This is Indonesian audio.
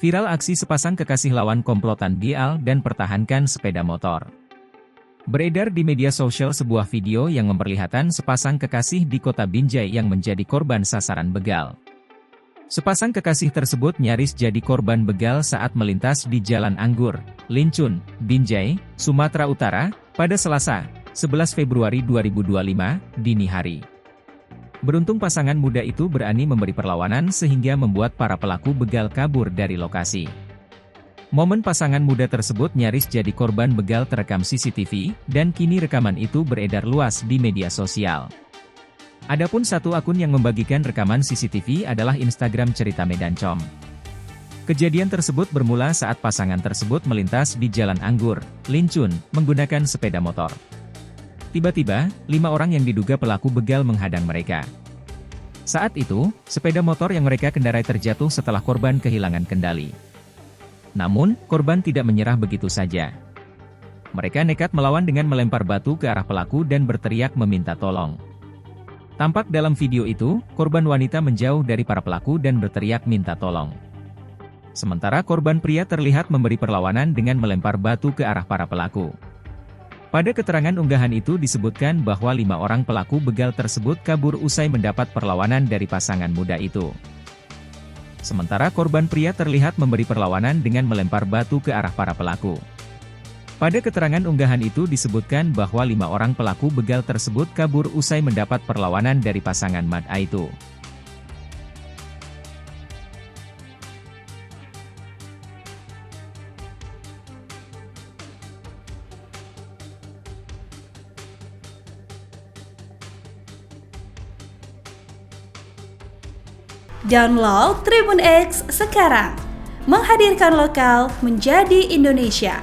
Viral aksi sepasang kekasih lawan komplotan begal dan pertahankan sepeda motor. Beredar di media sosial sebuah video yang memperlihatkan sepasang kekasih di kota Binjai yang menjadi korban sasaran begal. Sepasang kekasih tersebut nyaris jadi korban begal saat melintas di Jalan Anggur, Lincun, Binjai, Sumatera Utara, pada Selasa, 11 Februari 2025, dini hari. Beruntung pasangan muda itu berani memberi perlawanan sehingga membuat para pelaku begal kabur dari lokasi. Momen pasangan muda tersebut nyaris jadi korban begal terekam CCTV, dan kini rekaman itu beredar luas di media sosial. Adapun satu akun yang membagikan rekaman CCTV adalah Instagram Cerita Medan Com. Kejadian tersebut bermula saat pasangan tersebut melintas di Jalan Anggur, Lincun, menggunakan sepeda motor. Tiba-tiba, 5 orang yang diduga pelaku begal menghadang mereka. Saat itu, sepeda motor yang mereka kendarai terjatuh setelah korban kehilangan kendali. Namun, korban tidak menyerah begitu saja. Mereka nekat melawan dengan melempar batu ke arah pelaku dan berteriak meminta tolong. Tampak dalam video itu, korban wanita menjauh dari para pelaku dan berteriak minta tolong. Sementara korban pria terlihat memberi perlawanan dengan melempar batu ke arah para pelaku. Pada keterangan unggahan itu disebutkan bahwa 5 orang pelaku begal tersebut kabur usai mendapat perlawanan dari pasangan muda itu. Sementara korban pria terlihat memberi perlawanan dengan melempar batu ke arah para pelaku. Pada keterangan unggahan itu disebutkan bahwa 5 orang pelaku begal tersebut kabur usai mendapat perlawanan dari pasangan muda itu. Download Tribun X sekarang, menghadirkan lokal menjadi Indonesia.